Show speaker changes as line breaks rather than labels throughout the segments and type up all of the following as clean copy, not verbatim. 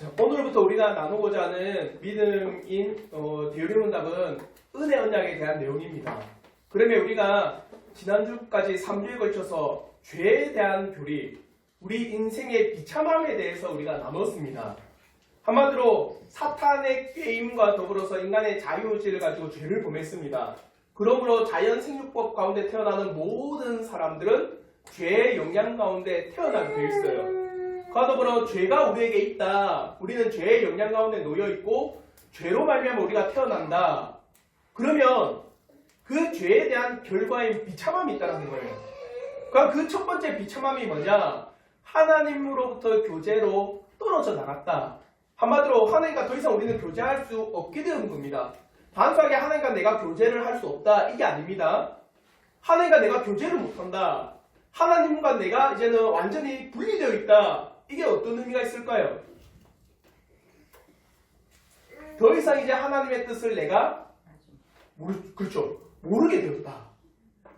자, 오늘부터 우리가 나누고자 하는 믿음인 대유리 문답은 은혜 언약에 대한 내용입니다. 그러면 우리가 지난주까지 3주에 걸쳐서 죄에 대한 교리, 우리 인생의 비참함에 대해서 우리가 나눴습니다. 한마디로 사탄의 게임과 더불어서 인간의 자유의지를 가지고 죄를 범했습니다. 그러므로 자연 생육법 가운데 태어나는 모든 사람들은 죄의 영향 가운데 태어나게 되어 있어요. 그와 더불어 죄가 우리에게 있다. 우리는 죄의 영향 가운데 놓여 있고 죄로 말미암아 우리가 태어난다. 그러면 그 죄에 대한 결과인 비참함이 있다는 거예요. 그럼 그 첫 번째 비참함이 뭐냐? 하나님으로부터 교제로 떨어져 나갔다. 한마디로 하나님과 더 이상 우리는 교제할 수 없게 되는 겁니다. 단순하게 하나님과 내가 교제를 할 수 없다. 이게 아닙니다. 하나님과 내가 교제를 못한다. 하나님과 내가 이제는 완전히 분리되어 있다. 이게 어떤 의미가 있을까요? 더 이상 이제 하나님의 뜻을 내가 모르게 되었다.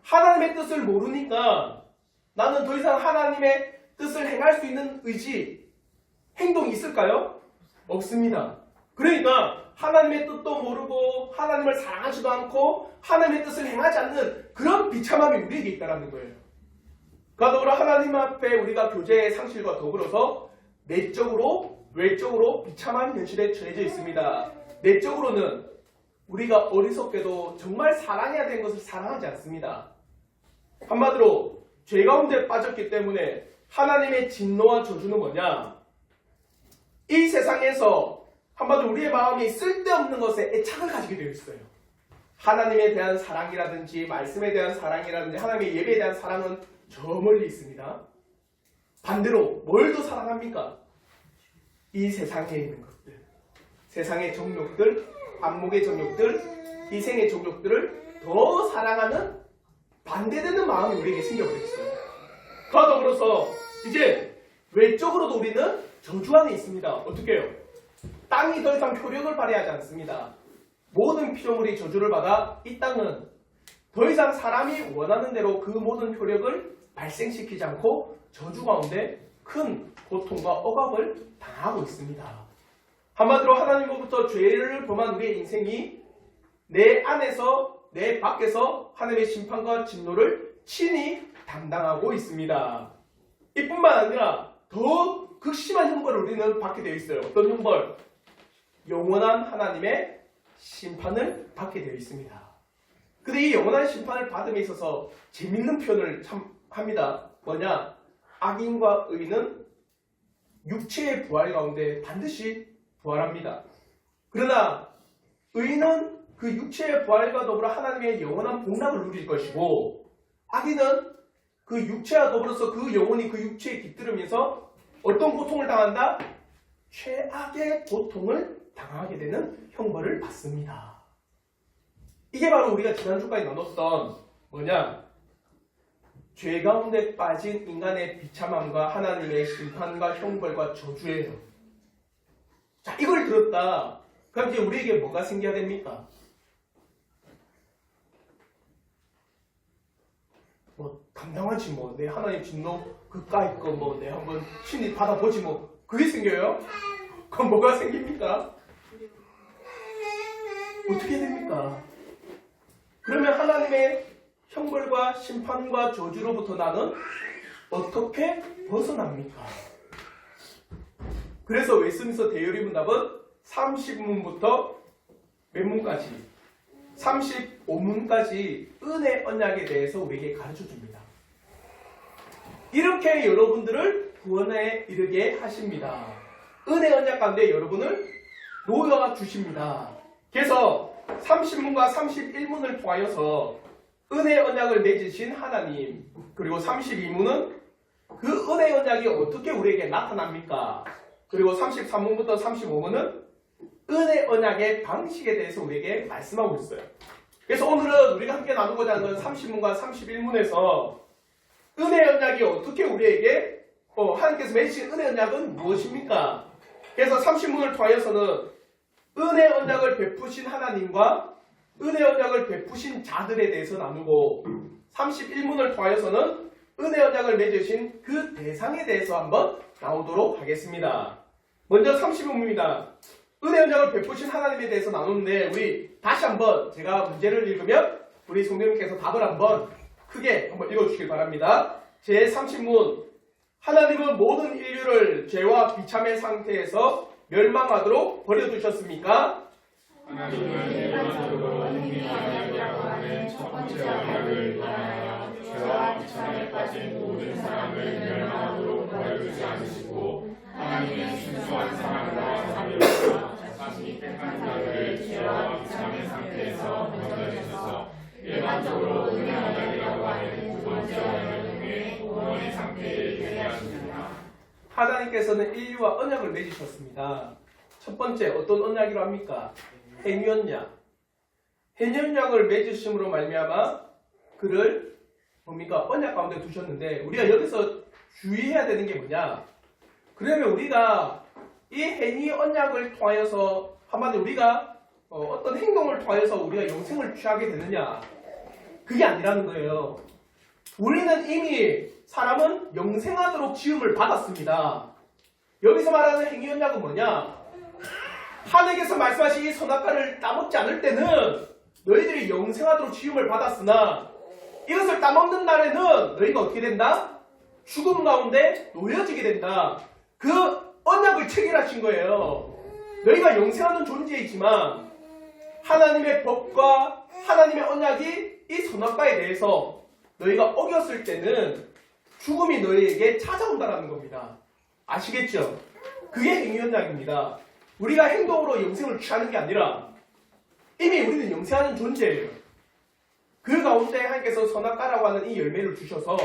하나님의 뜻을 모르니까 나는 더 이상 하나님의 뜻을 행할 수 있는 의지, 행동이 있을까요? 없습니다. 그러니까 하나님의 뜻도 모르고 하나님을 사랑하지도 않고 하나님의 뜻을 행하지 않는 그런 비참함이 우리에게 있다는 거예요. 그와 더불어 하나님 앞에 우리가 교제의 상실과 더불어서 내적으로, 외적으로 비참한 현실에 처해져 있습니다. 내적으로는 우리가 어리석게도 정말 사랑해야 되는 것을 사랑하지 않습니다. 한마디로 죄 가운데 빠졌기 때문에 하나님의 진노와 저주는 뭐냐? 이 세상에서 한마디로 우리의 마음이 쓸데없는 것에 애착을 가지게 되어 있어요. 하나님에 대한 사랑이라든지 말씀에 대한 사랑이라든지 하나님의 예배에 대한 사랑은 저 멀리 있습니다. 반대로 뭘 더 사랑합니까? 이 세상에 있는 것들, 세상의 정욕들, 안목의 정욕들, 이생의 정욕들을 더 사랑하는 반대되는 마음이 우리에게 생겨버렸어요. 그와 더불어서 이제 외적으로도 우리는 저주 안에 있습니다. 어떻게 해요? 땅이 더 이상 효력을 발휘하지 않습니다. 모든 피조물이 저주를 받아 이 땅은 더 이상 사람이 원하는 대로 그 모든 효력을 발생시키지 않고 저주 가운데 큰 고통과 억압을 당하고 있습니다. 한마디로 하나님으로부터 죄를 범한 우리의 인생이 내 안에서 내 밖에서 하나님의 심판과 진노를 친히 담당하고 있습니다. 이뿐만 아니라 더 극심한 형벌을 우리는 받게 되어 있어요. 어떤 형벌? 영원한 하나님의 심판을 받게 되어 있습니다. 근데 이 영원한 심판을 받음에 있어서 재밌는 표현을 참 합니다. 뭐냐? 악인과 의인은 육체의 부활 가운데 반드시 부활합니다. 그러나 의인은 그 육체의 부활과 더불어 하나님의 영원한 복락을 누릴 것이고 악인은 그 육체와 더불어서 그 영혼이 그 육체에 깃들으면서 어떤 고통을 당한다? 최악의 고통을 당하게 되는 형벌을 받습니다. 이게 바로 우리가 지난주까지 나눴던 뭐냐? 죄 가운데 빠진 인간의 비참함과 하나님의 심판과 형벌과 저주예요. 자, 이걸 들었다. 그럼 이제 우리에게 뭐가 생겨야 됩니까? 당당하지 뭐. 내 하나님 진노 그까이 거 뭐 내 한번 친히 받아보지 뭐. 그게 생겨요? 그럼 뭐가 생깁니까? 어떻게 됩니까? 그러면 하나님의 형벌과 심판과 저주로부터 나는 어떻게 벗어납니까? 그래서 웨스민스터 대유리 문답은 30문부터 몇 문까지? 35문까지 은혜 언약에 대해서 우리에게 가르쳐줍니다. 이렇게 여러분들을 구원에 이르게 하십니다. 은혜 언약 가운데 여러분을 놓여주십니다. 그래서 30문과 31문을 통하여서 은혜 언약을 맺으신 하나님, 그리고 32문은 그 은혜 언약이 어떻게 우리에게 나타납니까? 그리고 33문부터 35문은 은혜 언약의 방식에 대해서 우리에게 말씀하고 있어요. 그래서 오늘은 우리가 함께 나누고자 하는 30문과 31문에서 은혜 언약이 어떻게 우리에게 하나님께서 맺으신 은혜 언약은 무엇입니까? 그래서 30문을 통하여서는 은혜 언약을 베푸신 하나님과 은혜 언약을 베푸신 자들에 대해서 나누고 31문을 통하여서는 은혜 언약을 맺으신 그 대상에 대해서 한번 나오도록 하겠습니다. 먼저 30문입니다. 은혜 언약을 베푸신 하나님에 대해서 나누는데 우리 다시 한번 제가 문제를 읽으면 우리 성령님께서 답을 한번 크게 한번 읽어주시길 바랍니다. 제 30문 하나님은 모든 인류를 죄와 비참의 상태에서 멸망하도록 버려두셨습니까?
하나님은 일반적으로 행위하려고 하는 첫 번째 언약을 인하여 죄와 비참에 빠진 모든 사람을 멸망하도록 버려두지 않으시고 하나님의 순수한 사랑과 자비로서 자신이 택한 자들을 죄와 비참의 상태에서 건져내셔서 일반적으로 은혜 언약이라고 하는 두 번째 언약을 통해 구원의 상태에 이르게 하십니다.
하나님께서는 인류와 언약을 맺으셨습니다. 첫 번째 어떤 언약이라 합니까? 행위 언약. 행위 언약을 맺으심으로 말미암아 그를 뭡니까? 언약 가운데 두셨는데 우리가 여기서 주의해야 되는 게 뭐냐? 그러면 우리가 이 행위 언약을 통하여서 한마디로 우리가 어떤 행동을 통하여서 우리가 영생을 취하게 되느냐? 그게 아니라는 거예요. 우리는 이미 사람은 영생하도록 지음을 받았습니다. 여기서 말하는 행위 언약은 뭐냐? 하나님께서 말씀하신 이 선악과를 따먹지 않을 때는 너희들이 영생하도록 지음을 받았으나 이것을 따먹는 날에는 너희가 어떻게 된다? 죽음 가운데 놓여지게 된다. 그 언약을 체결하신 거예요. 너희가 영생하는 존재이지만 하나님의 법과 하나님의 언약이 이 선악과에 대해서 너희가 어겼을 때는 죽음이 너희에게 찾아온다는 겁니다. 아시겠죠? 그게 행위 언약입니다. 우리가 행동으로 영생을 취하는 게 아니라 이미 우리는 영생하는 존재예요. 그 가운데 하나님께서 선악과라고 하는 이 열매를 주셔서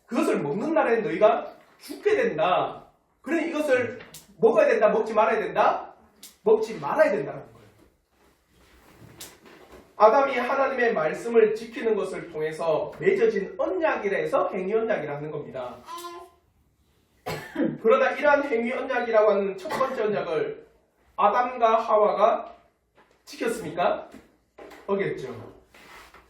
그것을 먹는 날에는 너희가 죽게 된다. 그러니 이것을 먹어야 된다, 먹지 말아야 된다? 먹지 말아야 된다는 거예요. 아담이 하나님의 말씀을 지키는 것을 통해서 맺어진 언약이라 해서 행위 언약이라는 겁니다. 그러나 이러한 행위 언약이라고 하는 첫 번째 언약을 아담과 하와가 지켰습니까? 어겼죠.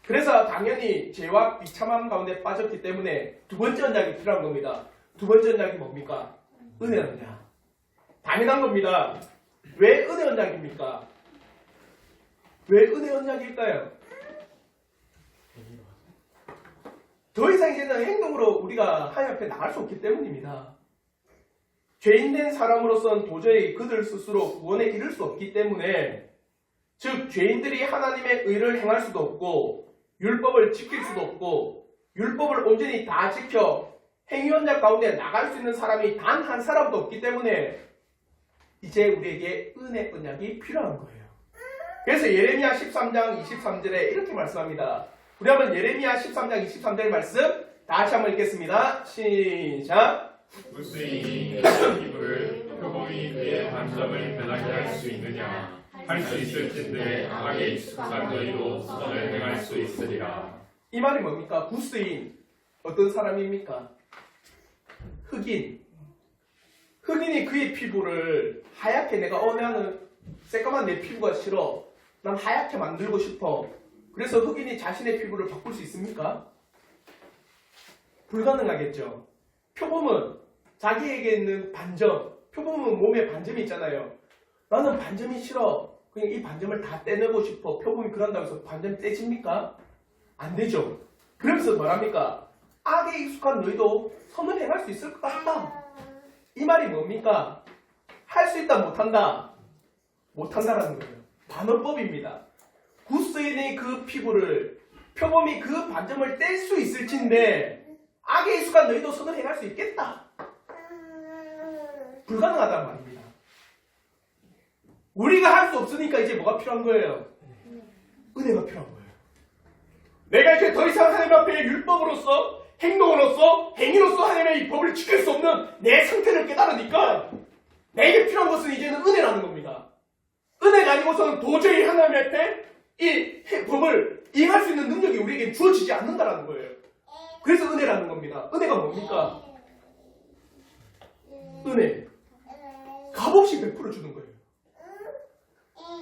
그래서 당연히 죄와 비참함 가운데 빠졌기 때문에 두 번째 언약이 필요한 겁니다. 두 번째 언약이 뭡니까? 은혜 언약. 당연한 겁니다. 왜 은혜 언약입니까? 왜 은혜 언약일까요? 더 이상 이제는 행동으로 우리가 하나님 앞에 나갈 수 없기 때문입니다. 죄인된 사람으로서는 도저히 그들 스스로 구원에 이를 수 없기 때문에 즉 죄인들이 하나님의 의를 행할 수도 없고 율법을 지킬 수도 없고 율법을 온전히 다 지켜 행위 언약 가운데 나갈 수 있는 사람이 단 한 사람도 없기 때문에 이제 우리에게 은혜 언약이 필요한 거예요. 그래서 예레미야 13장 23절에 이렇게 말씀합니다. 우리 한번 예레미야 13장 23절 말씀 다시 한번 읽겠습니다. 시작.
무스인이 그의 피부를 표범이 그의 반점을 변하게 할 수 있느냐? 할 수 있을진데 악에 익숙한 너희도 선을 행할 수 있으리라.
이 말이 뭡니까? 구스인 어떤 사람입니까? 흑인. 흑인이 그의 피부를 하얗게 내가 나는 새까만 내 피부가 싫어. 난 하얗게 만들고 싶어. 그래서 흑인이 자신의 피부를 바꿀 수 있습니까? 불가능하겠죠. 표범은 자기에게 있는 반점, 표범은 몸에 반점이 있잖아요. 나는 반점이 싫어. 그냥 이 반점을 다 떼내고 싶어. 표범이 그런다고 해서 반점이 떼집니까? 안 되죠. 그러면서 뭐랍니까? 악에 익숙한 너희도 선을 행할 수 있을 것 같다. 이 말이 뭡니까? 할 수 있다 못한다. 못한다라는 거예요. 반어법입니다. 구스인의 그 피부를 표범이 그 반점을 뗄 수 있을진데 악에 익숙한 너희도 선을 행할 수 있겠다. 불가능하단 말입니다. 우리가 할 수 없으니까 이제 뭐가 필요한 거예요? 은혜가 필요한 거예요. 내가 이제 더 이상 하나님 앞에 율법으로서 행동으로서 행위로서 하나님의 이 법을 지킬 수 없는 내 상태를 깨달으니까 내게 필요한 것은 이제는 은혜라는 겁니다. 은혜가 아니고서는 도저히 하나님 앞에 이 법을 이행할 수 있는 능력이 우리에게 주어지지 않는다라는 거예요. 그래서 은혜라는 겁니다. 은혜가 뭡니까? 은혜. 값없이 베풀어 주는 거예요.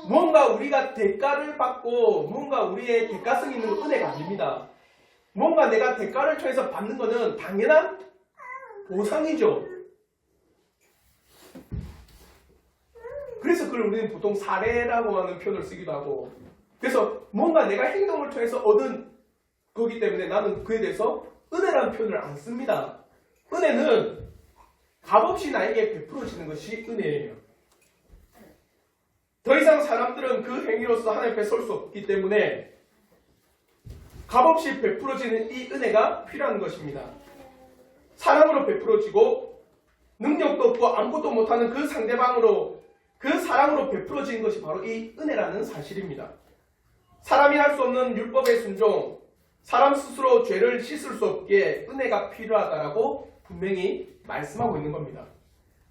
뭔가 우리가 대가를 받고 뭔가 우리의 대가성이 있는 건 은혜가 아닙니다. 뭔가 내가 대가를 통해서 받는 것은 당연한 보상이죠. 그래서 그걸 우리는 보통 사례라고 하는 표현을 쓰기도 하고, 그래서 뭔가 내가 행동을 통해서 얻은 거기 때문에 나는 그에 대해서 은혜라는 표현을 안 씁니다. 은혜는 값없이 나에게 베풀어지는 것이 은혜예요. 더 이상 사람들은 그 행위로서 하나님 앞에 설 수 없기 때문에 값없이 베풀어지는 이 은혜가 필요한 것입니다. 사랑으로 베풀어지고 능력도 없고 아무것도 못하는 그 상대방으로 그 사랑으로 베풀어지는 것이 바로 이 은혜라는 사실입니다. 사람이 할 수 없는 율법의 순종, 사람 스스로 죄를 씻을 수 없기에 은혜가 필요하다라고 분명히 말씀하고 있는 겁니다.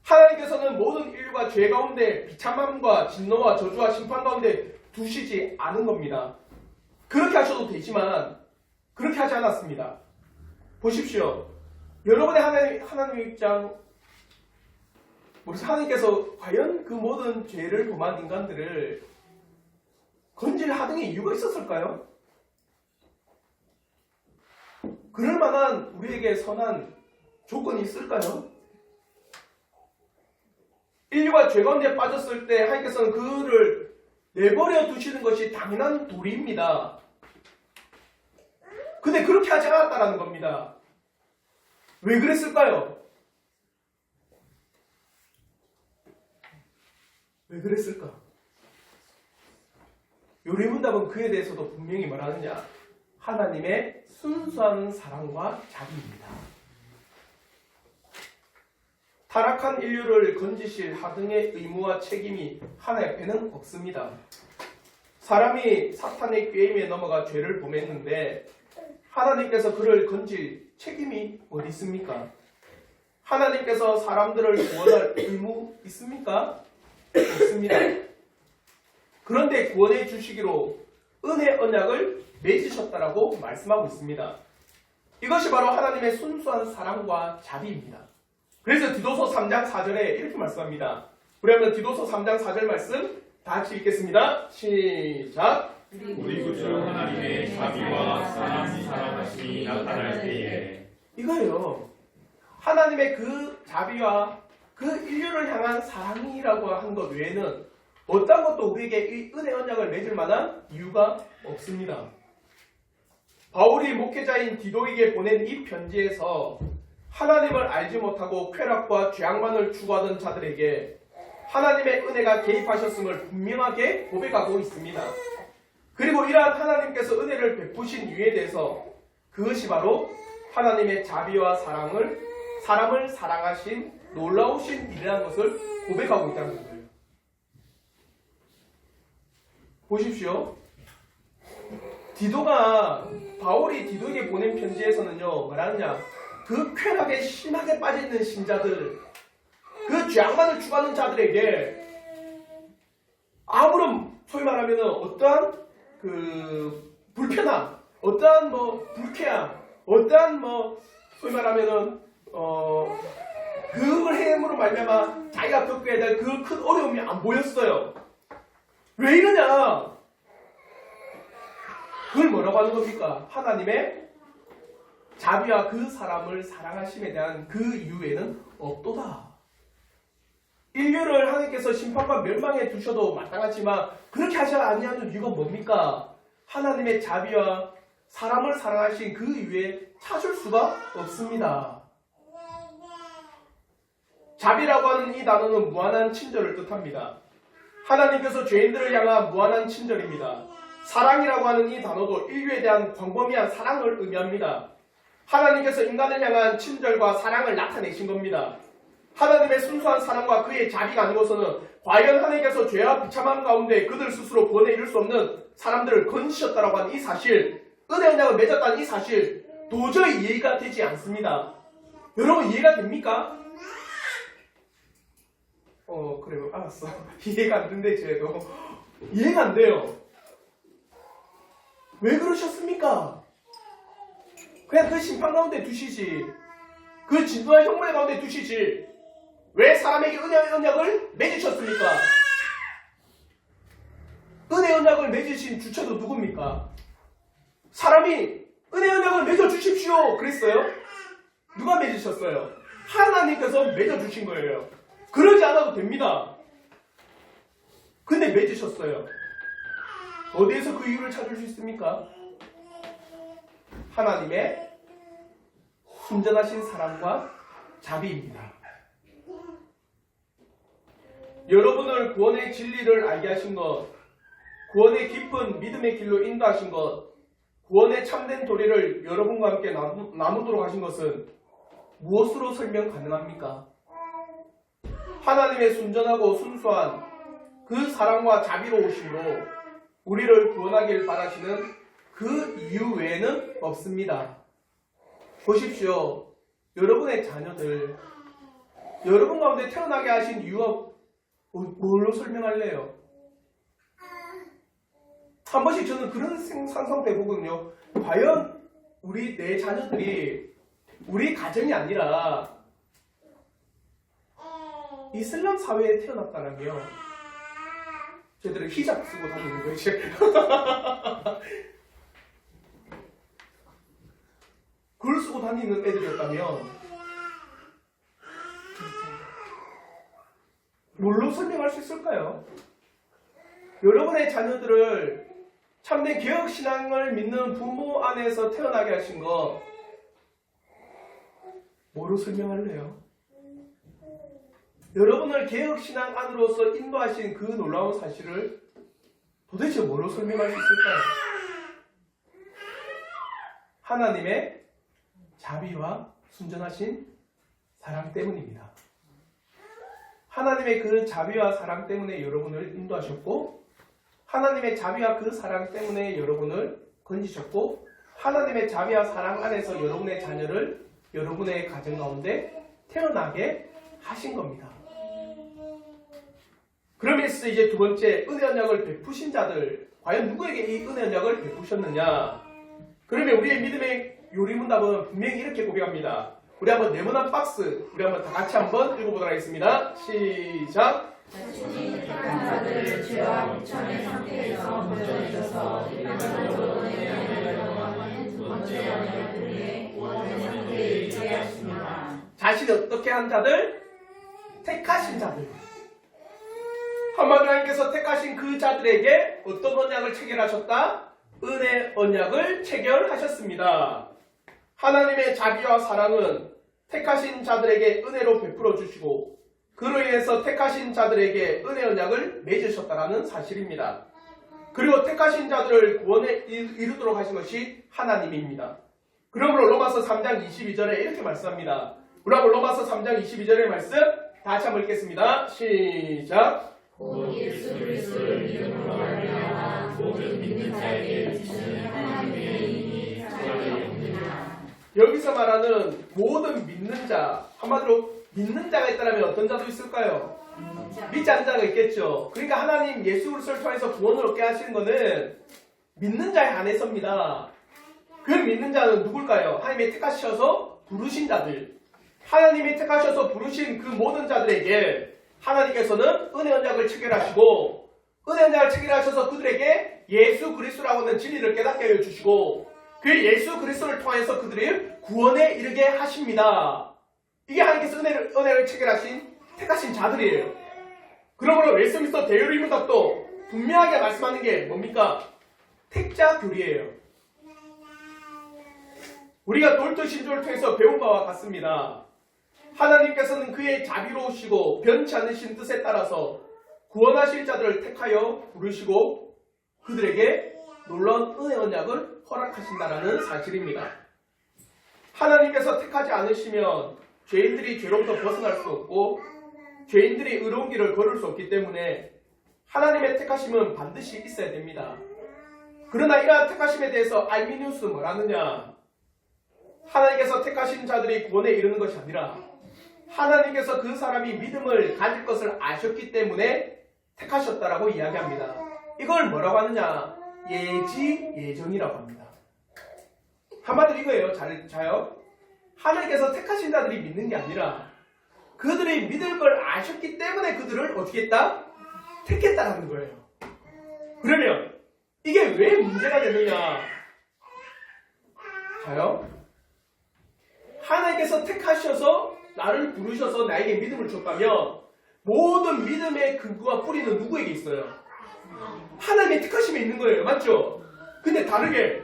하나님께서는 모든 인류가 죄 가운데 비참함과 진노와 저주와 심판 가운데 두시지 않은 겁니다. 그렇게 하셔도 되지만 그렇게 하지 않았습니다. 보십시오. 여러분의 하나님의 입장, 하나님께서 과연 그 모든 죄를 범한 인간들을 건질 하등의 이유가 있었을까요? 그럴 만한 우리에게 선한 조건이 있을까요? 인류가 죄 가운데 빠졌을 때 하나님께서는 그를 내버려 두시는 것이 당연한 도리입니다. 근데 그렇게 하지 않았다는 겁니다. 왜 그랬을까요? 왜 그랬을까? 요리문답은 그에 대해서도 분명히 말하느냐? 하나님의 순수한 사랑과 자비입니다. 타락한 인류를 건지실 하등의 의무와 책임이 하나님 앞에는 없습니다. 사람이 사탄의 꾀임에 넘어가 죄를 범했는데 하나님께서 그를 건질 책임이 어디 있습니까? 하나님께서 사람들을 구원할 의무 있습니까? 없습니다. 그런데 구원해 주시기로 은혜 언약을 맺으셨다라고 말씀하고 있습니다. 이것이 바로 하나님의 순수한 사랑과 자비입니다. 그래서 디도서 3장 4절에 이렇게 말씀합니다. 우리 한번 디도서 3장 4절 말씀 다 같이 읽겠습니다. 시작.
우리 구주 하나님의 자비와 사랑하심이 나타날 때에.
이거예요. 하나님의 그 자비와 그 인류를 향한 사랑이라고 한 것 외에는 어떤 것도 우리에게 이 은혜 언약을 맺을 만한 이유가 없습니다. 바울이 목회자인 디도에게 보낸 이 편지에서 하나님을 알지 못하고 쾌락과 죄악만을 추구하던 자들에게 하나님의 은혜가 개입하셨음을 분명하게 고백하고 있습니다. 그리고 이러한 하나님께서 은혜를 베푸신 이유에 대해서 그것이 바로 하나님의 자비와 사람을 사랑하신 놀라우신 일이라는 것을 고백하고 있다는 거예요. 보십시오. 바울이 디도에게 보낸 편지에서는요, 말하느냐, 그 쾌락에 심하게 빠져있는 신자들, 그 죄악만을 추구하는 자들에게 아무런, 소위 말하면 어떠한 불편함, 어떠한 불쾌함, 어떠한 소위 말하면 그걸 행함으로 말미암아 자기가 겪어야 될 그 큰 어려움이 안 보였어요. 왜 이러냐? 그걸 뭐라고 하는 겁니까? 하나님의 자비와 그 사람을 사랑하심에 대한 그 이유에는 없도다. 인류를 하나님께서 심판과 멸망에 두셔도 마땅하지만 그렇게 하지 아니하는 이유가 뭡니까? 하나님의 자비와 사람을 사랑하신 그 이유에 찾을 수가 없습니다. 자비라고 하는 이 단어는 무한한 친절을 뜻합니다. 하나님께서 죄인들을 향한 무한한 친절입니다. 사랑이라고 하는 이 단어도 인류에 대한 광범위한 사랑을 의미합니다. 하나님께서 인간을 향한 친절과 사랑을 나타내신 겁니다. 하나님의 순수한 사랑과 그의 자비가 아니고서는 과연 하나님께서 죄와 비참함 가운데 그들 스스로 구원에 이를 수 없는 사람들을 건지셨다라고 하는 이 사실, 은혜 언약을 맺었다는 이 사실 도저히 이해가 되지 않습니다. 여러분 이해가 됩니까? 그래요. 알았어. 이해가 안 된대 쟤도. 이해가 안 돼요. 왜 그러셨습니까? 그냥 그 심판 가운데 두시지. 그 진노의 형벌 가운데 두시지. 왜 사람에게 은혜 언약을 맺으셨습니까? 은혜 언약을 맺으신 주체도 누굽니까? 사람이 은혜 언약을 맺어주십시오 그랬어요? 누가 맺으셨어요? 하나님께서 맺어주신 거예요. 그러지 않아도 됩니다. 근데 맺으셨어요. 어디에서 그 이유를 찾을 수 있습니까? 하나님의 순전하신 사랑과 자비입니다. 여러분을 구원의 진리를 알게 하신 것, 구원의 깊은 믿음의 길로 인도하신 것, 구원의 참된 도리를 여러분과 함께 나누도록 하신 것은 무엇으로 설명 가능합니까? 하나님의 순전하고 순수한 그 사랑과 자비로우심으로 우리를 구원하길 바라시는 그 이유 외에는 없습니다. 보십시오. 여러분의 자녀들, 여러분 가운데 태어나게 하신 이유가 뭘로 설명할래요? 한 번씩 저는 그런 상상도 해보거든요. 과연 우리 내 자녀들이 우리 가정이 아니라 이슬람 사회에 태어났다라면 저희들은 히잡 쓰고 다니는 거지. 그걸 쓰고 다니는 애들이었다면 뭘로 설명할 수 있을까요? 여러분의 자녀들을 참된 개혁신앙을 믿는 부모 안에서 태어나게 하신 거 뭐로 설명할래요? 여러분을 개혁신앙 안으로서 인도하신 그 놀라운 사실을 도대체 뭐로 설명할 수 있을까요? 하나님의 자비와 순전하신 사랑 때문입니다. 하나님의 그 자비와 사랑 때문에 여러분을 인도하셨고, 하나님의 자비와 그 사랑 때문에 여러분을 건지셨고, 하나님의 자비와 사랑 안에서 여러분의 자녀를 여러분의 가정 가운데 태어나게 하신 겁니다. 그러면서 이제 두 번째, 은혜 언약을 베푸신 자들, 과연 누구에게 이 은혜 언약을 베푸셨느냐? 그러면 우리의 믿음의 요리문답은 분명히 이렇게 고백합니다. 우리 한번 네모난 박스, 우리 한번 다 같이 한번 읽어보도록 하겠습니다. 시작!
자신이 택한 자들을 죄와 비천의 상태에서 건져내셔서 일반적으로 은혜를 경험하는 두 번째 언약을 통해 구원의 상태에 이르게 하십니다.
자신이 어떻게 한 자들? 택하신 자들. 한마디로 하나님께서 택하신 그 자들에게 어떤 언약을 체결하셨다? 은혜 언약을 체결하셨습니다. 하나님의 자비와 사랑은 택하신 자들에게 은혜로 베풀어 주시고 그로 인해서 택하신 자들에게 은혜 언약을 맺으셨다는 사실입니다. 그리고 택하신 자들을 구원에 이르도록 하신 것이 하나님입니다. 그러므로 로마서 3장 22절에 이렇게 말씀합니다. 우리 한번 로마서 3장 22절의 말씀 다시 한번 읽겠습니다. 시작!
곧 예수 그리스도를 믿음으로 말미암아 모든 믿는 자에게 미치는 하나님의 은혜이 자라옵니다.
여기서 말하는 모든 믿는 자, 한마디로 믿는 자가 있다면 어떤 자도 있을까요? 믿지 않는 자가 있겠죠. 그러니까 하나님 예수 그리스도를 통해서 구원을 얻게 하시는 것은 믿는 자에 한해서입니다. 그 믿는 자는 누굴까요? 하나님이 택하셔서 부르신 자들. 하나님이 택하셔서 부르신 그 모든 자들에게 하나님께서는 은혜 언약을 체결하시고 은혜 언약을 체결하셔서 그들에게 예수 그리스도라고 하는 진리를 깨닫게 해주시고 그 예수 그리스도를 통해서 그들을 구원에 이르게 하십니다. 이게 하나님께서 은혜를 체결하신 택하신 자들이에요. 그러므로 웨스트민스터 대요리문답도 분명하게 말씀하는 게 뭡니까? 택자 교리예요. 우리가 돌토 신조를 통해서 배운 바와 같습니다. 하나님께서는 그의 자비로우시고 변치 않으신 뜻에 따라서 구원하실 자들을 택하여 부르시고 그들에게 놀라운 은혜 언약을 허락하신다는 사실입니다. 하나님께서 택하지 않으시면 죄인들이 죄로부터 벗어날 수 없고 죄인들이 의로운 길을 걸을 수 없기 때문에 하나님의 택하심은 반드시 있어야 됩니다. 그러나 이러한 택하심에 대해서 알미니우스 뭐라느냐? 하나님께서 택하신 자들이 구원에 이르는 것이 아니라 하나님께서 그 사람이 믿음을 가질 것을 아셨기 때문에 택하셨다라고 이야기합니다. 이걸 뭐라고 하느냐? 예지예정이라고 합니다. 한마디로 이거예요. 자요. 하나님께서 택하신 자들이 믿는 게 아니라 그들이 믿을 걸 아셨기 때문에 그들을 어떻게 했다? 택했다라는 거예요. 그러면 이게 왜 문제가 되느냐? 자요. 하나님께서 택하셔서 나를 부르셔서 나에게 믿음을 줬다면 모든 믿음의 근거와 뿌리는 누구에게 있어요? 하나님의 택하심에 있는 거예요. 맞죠? 근데 다르게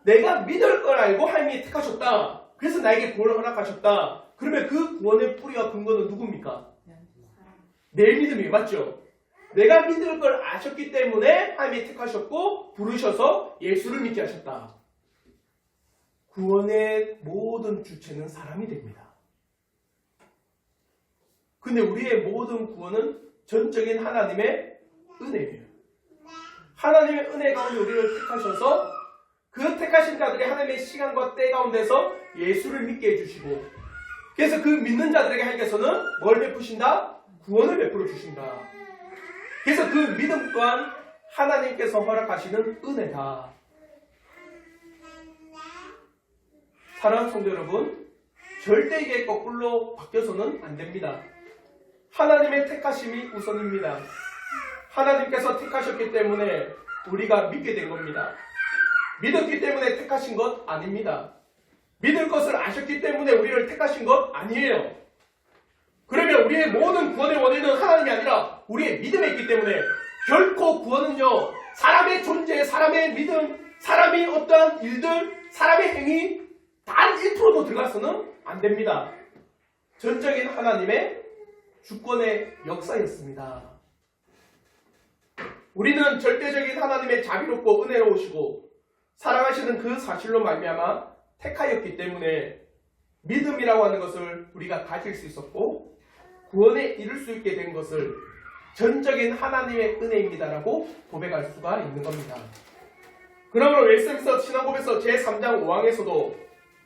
내가 믿을 걸 알고 하나님이 택하셨다. 그래서 나에게 구원을 허락하셨다. 그러면 그 구원의 뿌리와 근거는 누굽니까? 내 믿음이에요. 맞죠? 내가 믿을 걸 아셨기 때문에 하나님이 택하셨고 부르셔서 예수를 믿게 하셨다. 구원의 모든 주체는 사람이 됩니다. 근데 우리의 모든 구원은 전적인 하나님의 은혜예요. 하나님의 은혜 가운데 우리를 택하셔서 그 택하신 자들이 하나님의 시간과 때 가운데서 예수를 믿게 해주시고, 그래서 그 믿는 자들에게 하나님께서는 뭘 베푸신다? 구원을 베풀어 주신다. 그래서 그 믿음 또한 하나님께서 허락하시는 은혜다. 사랑하는 성도 여러분, 절대 이게 거꾸로 바뀌어서는 안 됩니다. 하나님의 택하심이 우선입니다. 하나님께서 택하셨기 때문에 우리가 믿게 된 겁니다. 믿었기 때문에 택하신 것 아닙니다. 믿을 것을 아셨기 때문에 우리를 택하신 것 아니에요. 그러면 우리의 모든 구원의 원인은 하나님이 아니라 우리의 믿음에 있기 때문에 결코 구원은요, 사람의 존재, 사람의 믿음, 사람이 어떠한 일들, 사람의 행위 단 1%도 들어가서는 안 됩니다. 전적인 하나님의 주권의 역사였습니다. 우리는 절대적인 하나님의 자비롭고 은혜로우시고 사랑하시는 그 사실로 말미암아 택하였기 때문에 믿음이라고 하는 것을 우리가 가질 수 있었고 구원에 이를 수 있게 된 것을 전적인 하나님의 은혜입니다라고 고백할 수가 있는 겁니다. 그러므로 웨스트민스터 신앙고백서 제3장 5항에서도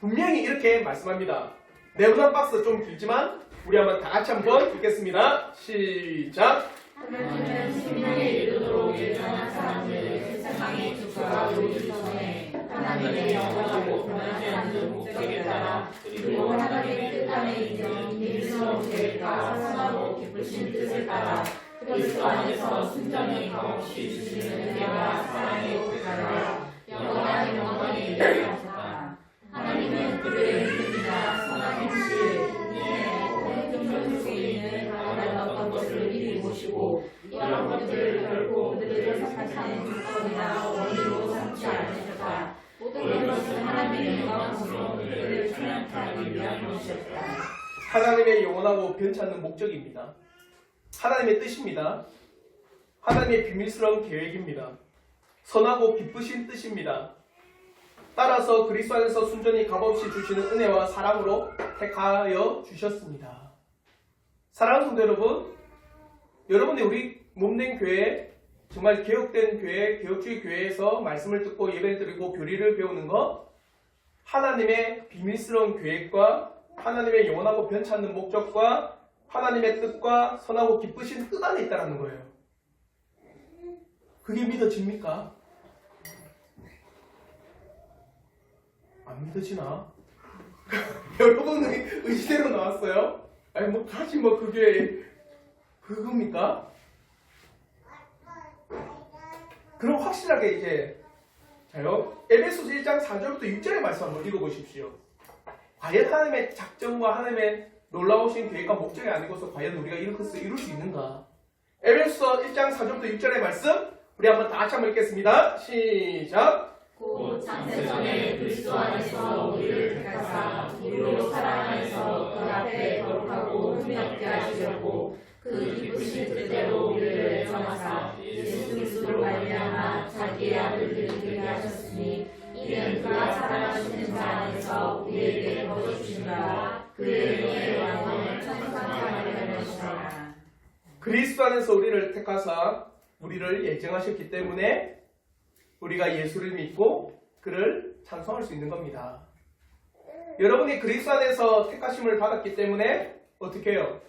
분명히 이렇게 말씀합니다. 내부단 박스 좀 길지만 우리 한번 다 같이 한번 읽겠습니다. 시작!
하나님은 생명에 이르도록 예정한 사람들을 세상의 주가 오기 전에 하나님의 영원하고 변하지 않는 목적에 따라 그리고 하나님의 뜻 안에 있는 비밀스러운 계획과 선하고 기쁘신 뜻을 따라 그리스도 안에서 순전히 값없이 주시는 은혜와 사랑의 뜻을 영원한 영원에 이르게 하셨다. 하나님은 그들의 믿음이나 선한 행실, 은혜, 긍정 속에 있는 다른 어떤 것을 미리 보시고 이런 것들을 결코 그들을 사사하는 조건이나 원인으로 삼지 않으셨다. 모든 것은 하나님의 영광스러운 그들을 찬양케 하기 위한 것이었다.
하나님의 영원하고 변치 않는 목적입니다. 하나님의 뜻입니다. 하나님의 비밀스러운 계획입니다. 선하고 기쁘신 뜻입니다. 따라서 그리스도 안에서 순전히 값없이 주시는 은혜와 사랑으로 택하여 주셨습니다. 사랑하는 성도 여러분, 여러분이 우리 몸된 교회, 정말 개혁된 교회, 개혁주의 교회에서 말씀을 듣고 예배를 드리고 교리를 배우는 것, 하나님의 비밀스러운 계획과 하나님의 영원하고 변치 않는 목적과 하나님의 뜻과 선하고 기쁘신 뜻 안에 있다는 거예요. 그게 믿어집니까? 안 믿어지나? 여러분의 의지대로 나왔어요? 아니 뭐 다시 뭐 그게 그겁니까? 그럼 확실하게 이제 자요 에베소서 1장 4절부터 6절의 말씀 한번 읽어보십시오. 과연 하나님의 작정과 하나님의 놀라우신 계획과 목적이 아니고서 과연 우리가 이룰 수 있는가? 에베소서 1장 4절부터 6절의 말씀 우리 한번 다 같이 한번 읽겠습니다. 시작!
곧 창세전에 그리스도 안에서 우리를 택하사 우리로 사랑 안에서 그 앞에 거룩하고 흠없게 하시려고 그 기쁘신 뜻대로 우리를 정하사 예수 그리스도로 말미암아 자기의 아들들이 되게 하셨으니 이는 그가 사랑하시는 자 안에서 우리에게 거두주신다. 그의 은혜의 영광을 찬송하게 하려 하시라.
그리스도 안에서 우리를 택하사 우리를 예정하셨기 때문에 우리가 예수를 믿고 그를 찬송할 수 있는 겁니다. 여러분이 그리스도 안에서 택하심을 받았기 때문에 어떻게 해요?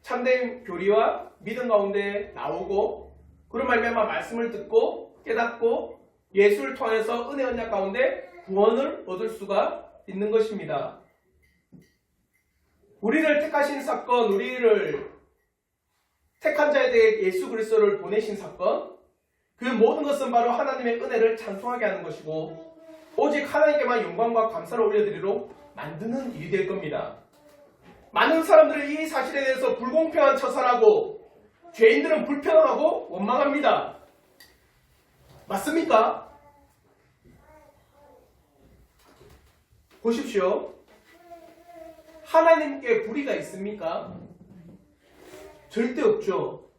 참된 교리와 믿음 가운데 나오고 그런 말미암아 말씀을 듣고 깨닫고 예수를 통해서 은혜 언약 가운데 구원을 얻을 수가 있는 것입니다. 우리를 택하신 사건, 우리를 택한 자에 대해 예수 그리스도를 보내신 사건, 그 모든 것은 바로 하나님의 은혜를 찬송하게 하는 것이고 오직 하나님께만 영광과 감사를 올려드리도록 만드는 일이 될 겁니다. 많은 사람들은 이 사실에 대해서 불공평한 처사라고, 죄인들은 불평하고 원망합니다. 맞습니까? 보십시오. 하나님께 불의가 있습니까? 절대 없죠.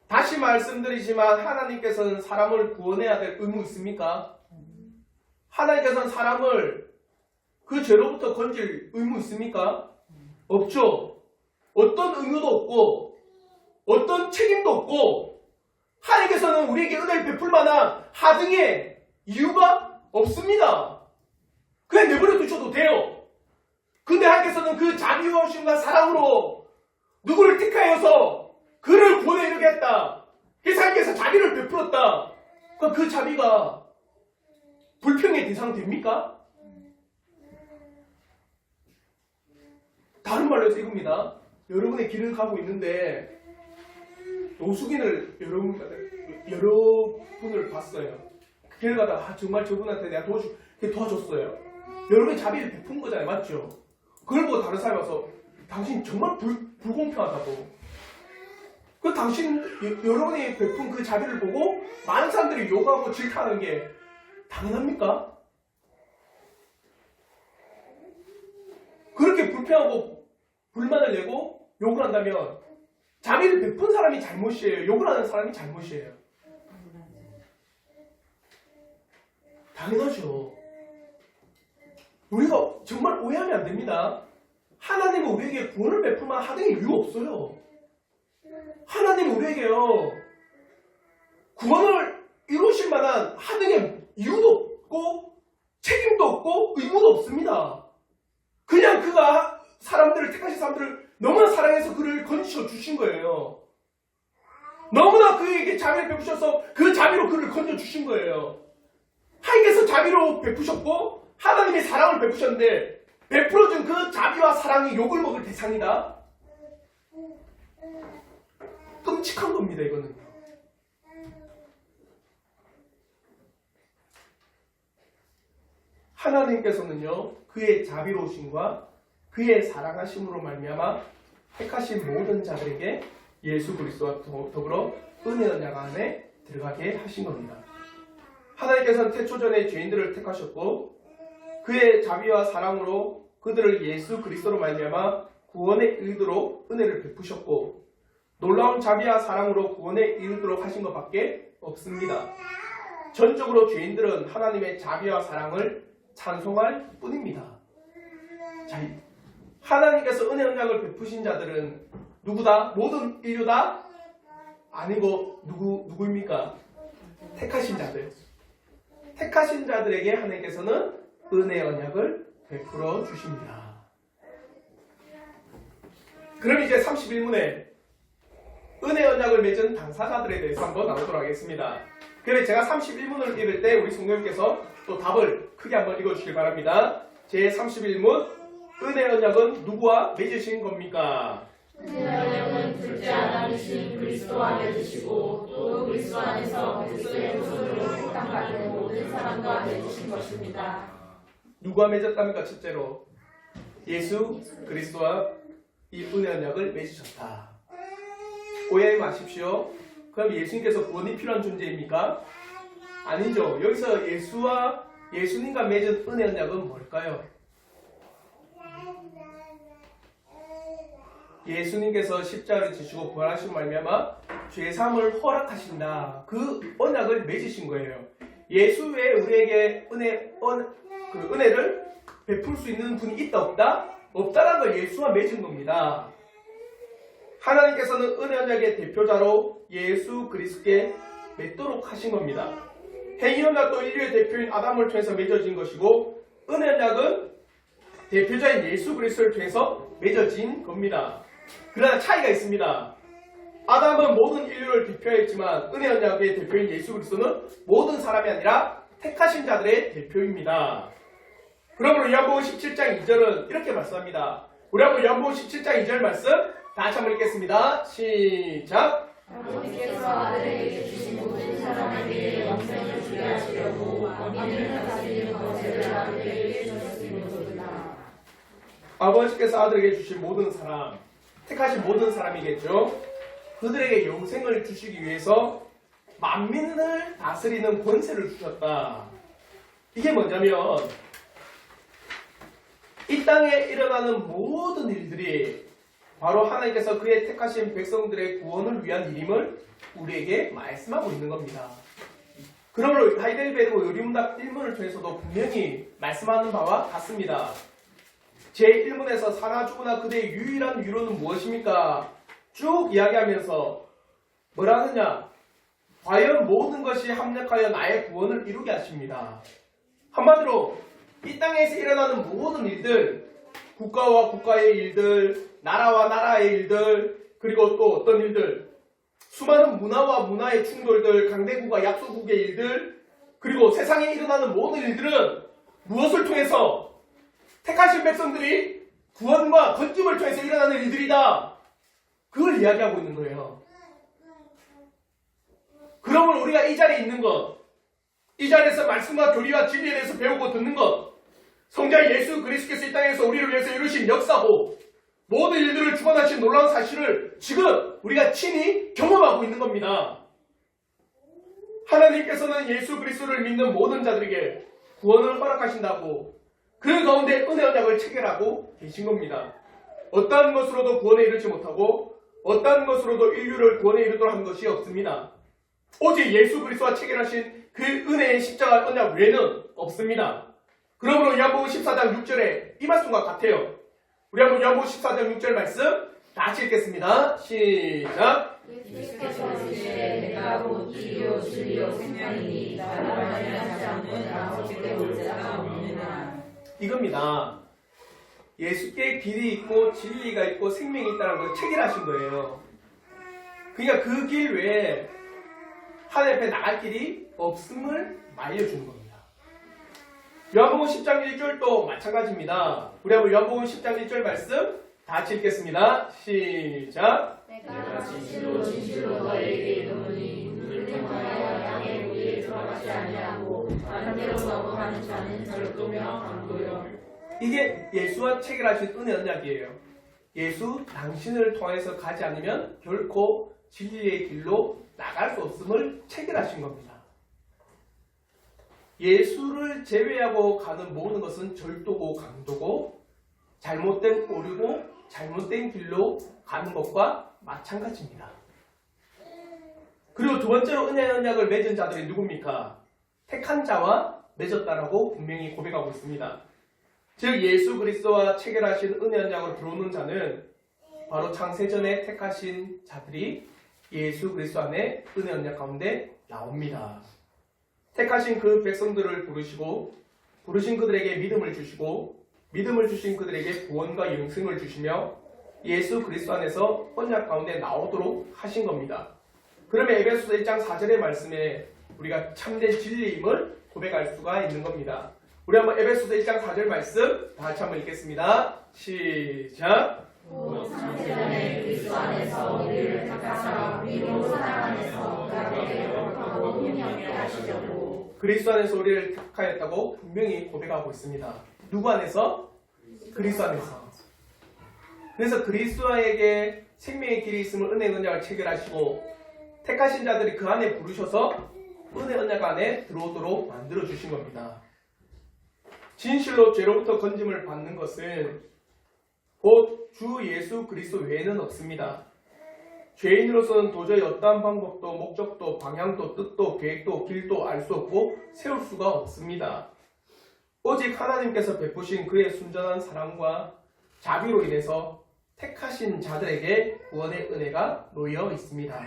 다시 말씀드리지만 하나님께서는 사람을 구원해야 될 의무 있습니까? 하나님께서는 사람을 그 죄로부터 건질 의무 있습니까? 없죠. 어떤 의무도 없고 어떤 책임도 없고 하나님께서는 우리에게 은혜를 베풀 만한 하등의 이유가 없습니다. 그냥 내버려 두셔도 돼요. 근데 하나님께서는 그 자비하심과 사랑으로 누구를 택하여서 그를 구원에 이르게 했다. 그래서 하나님께서 자비를 베풀었다. 그럼 그 자비가 불평의 대상 됩니까? 다른 말로 해서 이겁니다. 여러분의 길을 가고 있는데 노숙인을 여러분을 봤어요. 그 길을 가다가 정말 저분한테 내가 도와줬어요. 여러분이 자비를 베푼 거잖아요. 맞죠? 그걸 보고 다른 사람이 와서 당신 정말 불공평하다고. 그 여러분이 베푼 그 자비를 보고 많은 사람들이 욕하고 질타하는 게 당연합니까? 그렇게 불평하고 불만을 내고 욕을 한다면 자비를 베푼 사람이 잘못이에요? 욕을 하는 사람이 잘못이에요? 당연하죠. 우리가 정말 오해하면 안 됩니다. 하나님은 우리에게 구원을 베풀 만한 하등의 이유 없어요. 하나님은 우리에게요 구원을 이루실 만한 하등의 이유도 없고 책임도 없고 의무도 없습니다. 그냥 그가 택하신 사람들을 너무나 사랑해서 그를 건지셔 주신 거예요. 너무나 그에게 자비를 베푸셔서 그 자비로 그를 건져 주신 거예요. 하나님께서 자비로 베푸셨고 하나님의 사랑을 베푸셨는데 베풀어준 그 자비와 사랑이 욕을 먹을 대상이다? 끔찍한 겁니다. 이거는. 하나님께서는요 그의 자비로우심과 그의 사랑하심으로 말미암아 택하신 모든 자들에게 예수 그리스도와 더불어 은혜 언약 안에 들어가게 하신 겁니다. 하나님께서는 태초전에 죄인들을 택하셨고 그의 자비와 사랑으로 그들을 예수 그리스도로 말미암아 구원의 의도로 은혜를 베푸셨고 놀라운 자비와 사랑으로 구원에 이르도록 하신 것밖에 없습니다. 전적으로 죄인들은 하나님의 자비와 사랑을 찬송할 뿐입니다. 자, 하나님께서 은혜 언약을 베푸신 자들은 누구다? 모든 인류다? 아니고 누구입니까? 택하신 자들. 택하신 자들에게 하나님께서는 은혜 언약을 베풀어 주십니다. 그럼 이제 31문에 은혜 언약을 맺은 당사자들에 대해서 한번 나누도록 하겠습니다. 그래서 제가 31문을 읽을 때 우리 성령님께서 또 답을 크게 한번 읽어주시길 바랍니다. 제 31문 은혜 언약은 누구와 맺으신 겁니까?
은혜 언약은 둘째 아담이신 그리스도와 맺으시고 또 그리스도 안에서 그리스도의 후손으로 택함받은 모든 사람과 맺으신 것입니다.
누가 맺었답니까? 첫째로 예수 그리스도와 이 은혜 언약을 맺으셨다. 오해하지 마십시오. 그럼 예수님께서 구원이 필요한 존재입니까? 아니죠. 여기서 예수님과 맺은 은혜 언약은 뭘까요? 예수님께서 십자가를 지시고 부활하신 말미암아 죄사함을 허락하신다. 그 언약을 맺으신 거예요. 예수 외에 우리에게 은혜를 베풀 수 있는 분이 있다 없다? 없다라는 걸 예수와 맺은 겁니다. 하나님께서는 은혜 언약의 대표자로 예수 그리스도께 맺도록 하신 겁니다. 행위 언약도 인류의 대표인 아담을 통해서 맺어진 것이고 은혜 언약은 대표자인 예수 그리스도를 통해서 맺어진 겁니다. 그러나 차이가 있습니다. 아담은 모든 인류를 대표했지만 은혜 언약의 대표인 예수 그리스도는 모든 사람이 아니라 택하신 자들의 대표입니다. 그러므로 요한복음 17장 2절은 이렇게 말씀합니다. 우리 한번 요한복음 17장 2절 말씀 다시 한번 읽겠습니다. 시작.
아버지께서 아들에게 주신 모든 사람에게 영생을 주게 하시려고 믿는 자들의 거제를 아들에게 주셨으리로다.
아버지께서 아들에게 주신 모든 사람, 택하신 모든 사람이겠죠. 그들에게 영생을 주시기 위해서 만민을 다스리는 권세를 주셨다. 이게 뭐냐면 이 땅에 일어나는 모든 일들이 바로 하나님께서 그의 택하신 백성들의 구원을 위한 일임을 우리에게 말씀하고 있는 겁니다. 그러므로 하이델베르그 의리문답 1문을 통해서도 분명히 말씀하는 바와 같습니다. 제1문에서 사나 죽으나 그대의 유일한 위로는 무엇입니까? 쭉 이야기하면서 뭐라 하느냐? 과연 모든 것이 합력하여 나의 구원을 이루게 하십니다. 한마디로 이 땅에서 일어나는 모든 일들, 국가와 국가의 일들, 나라와 나라의 일들, 그리고 또 어떤 일들, 수많은 문화와 문화의 충돌들, 강대국과 약소국의 일들, 그리고 세상에 일어나는 모든 일들은 무엇을 통해서? 택하신 백성들이 구원과 건짐을 통해서 일어나는 일들이다. 그걸 이야기하고 있는 거예요. 그러면 우리가 이 자리에 있는 것, 이 자리에서 말씀과 교리와 진리에 대해서 배우고 듣는 것, 성자 예수 그리스도께서 이 땅에서 우리를 위해서 이루신 역사고 모든 일들을 주관하신 놀라운 사실을 지금 우리가 친히 경험하고 있는 겁니다. 하나님께서는 예수 그리스도를 믿는 모든 자들에게 구원을 허락하신다고 그 가운데 은혜 언약을 체결하고 계신 겁니다. 어떠한 것으로도 구원에 이르지 못하고 어떠한 것으로도 인류를 구원에 이르도록 한 것이 없습니다. 오직 예수 그리스도와 체결하신 그 은혜의 십자가 언약 외에는 없습니다. 그러므로 요한복음 14장 6절에 이 말씀과 같아요. 우리 한번 요한복음 14장 6절 말씀 다 같이 읽겠습니다. 시작.
예수께서 이르시되 내가 곧 길이요 진리요 생명이니 나를 말미암지 않는 아버지께 올 자가 없느니라.
이겁니다. 예수께 길이 있고 진리가 있고 생명이 있다는 걸 체결하신 거예요. 그러니까 그 길 외에 하나님 앞에 나갈 길이 없음을 말려주는 겁니다. 요한복음 10장 1절도 마찬가지입니다. 우리 한번 요한복음 10장 1절 말씀 다 같이 읽겠습니다. 시작.
내가 진실로 진실로 너희에게 이르노니 눈을 통하여 양의 우리에 들어가지 아니하고 다른 데로 넘어가는 자는 절도며 강도요.
이게 예수와 체결하신 은혜 언약이에요. 예수 당신을 통해서 가지 않으면 결코 진리의 길로 나갈 수 없음을 체결하신 겁니다. 예수를 제외하고 가는 모든 것은 절도고 강도고 잘못된 오류고 잘못된 길로 가는 것과 마찬가지입니다. 그리고 두 번째로 은혜 언약을 맺은 자들이 누굽니까? 택한 자와 맺었다라고 분명히 고백하고 있습니다. 즉 예수 그리스도와 체결하신 은혜 언약으로 들어오는 자는 바로 창세전에 택하신 자들이 예수 그리스도 안에 은혜 언약 가운데 나옵니다. 택하신 그 백성들을 부르시고 부르신 그들에게 믿음을 주시고 믿음을 주신 그들에게 구원과 영생을 주시며 예수 그리스도 안에서 언약 가운데 나오도록 하신 겁니다. 그러면 에베소서 1장 4절의 말씀에 우리가 참된 진리임을 고백할 수가 있는 겁니다. 우리 한번 에베소서 1장 4절 말씀 다 같이 한번 읽겠습니다. 시작.
곧 창세전에 그리스도 안에서 우리를 택하사 우리로 사랑 안에서 그에게 거룩하고 분명하게 하시려고.
그리스도 안에서 우리를 택하였다고 분명히 고백하고 있습니다. 누구 안에서? 그리스도 안에서. 그래서 그리스도에게 생명의 길이 있음을 은혜 언약을 체결하시고 택하신 자들이 그 안에 부르셔서 은혜 언약 안에 들어오도록 만들어 주신 겁니다. 진실로 죄로부터 건짐을 받는 것은 곧 주 예수 그리스도 외에는 없습니다. 죄인으로서는 도저히 어떠한 방법도 목적도 방향도 뜻도 계획도 길도 알 수 없고 세울 수가 없습니다. 오직 하나님께서 베푸신 그의 순전한 사랑과 자비로 인해서 택하신 자들에게 구원의 은혜가 놓여 있습니다.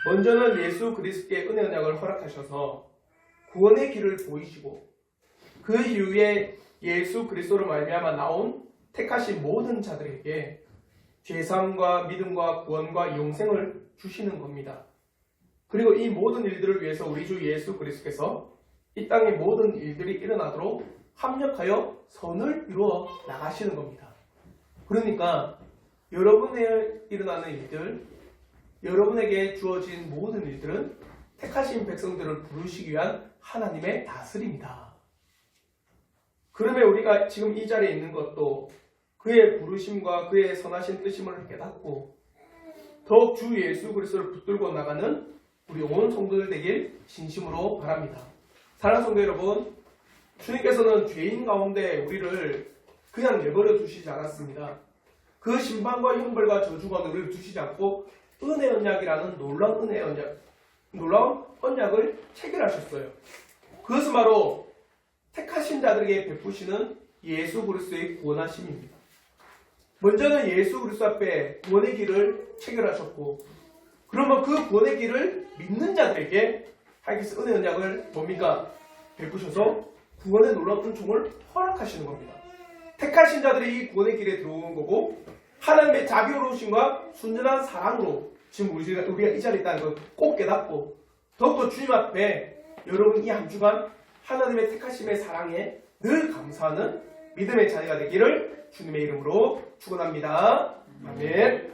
먼저는 예수 그리스도께 은혜 언약을 허락하셔서 구원의 길을 보이시고 그 이후에 예수 그리스도로 말미암아 나온 택하신 모든 자들에게 죄사함과 믿음과 구원과 영생을 주시는 겁니다. 그리고 이 모든 일들을 위해서 우리 주 예수 그리스도께서 이 땅의 모든 일들이 일어나도록 합력하여 선을 이루어 나가시는 겁니다. 그러니까 여러분의 일어나는 일들, 여러분에게 주어진 모든 일들은 택하신 백성들을 부르시기 위한 하나님의 다스림이다. 그러면 우리가 지금 이 자리에 있는 것도 그의 부르심과 그의 선하신 뜻임을 깨닫고 더욱 주 예수 그리스도를 붙들고 나가는 우리 온 성도들 되길 진심으로 바랍니다. 사랑하는 성도 여러분, 주님께서는 죄인 가운데 우리를 그냥 내버려 두시지 않았습니다. 그 심판과 형벌과 저주가 우리를 두시지 않고 은혜 언약이라는 놀라운 언약을 체결하셨어요. 그것은 바로 택하신 자들에게 베푸시는 예수 그리스도의 구원하심입니다. 먼저는 예수 그리스도 앞에 구원의 길을 체결하셨고, 그러면 그 구원의 길을 믿는 자들에게 하나님께서 은혜 언약을 뭡니까? 베푸셔서 구원의 놀라운 은총을 허락하시는 겁니다. 택하신 자들이 이 구원의 길에 들어오는 거고, 하나님의 자비로우심과 순전한 사랑으로 지금 우리가 이 자리에 있다는 걸 꼭 깨닫고, 더욱더 주님 앞에 여러분 이 한 주간 하나님의 택하심의 사랑에 늘 감사하는 믿음의 자녀가 되기를 주님의 이름으로 축원합니다. 아멘.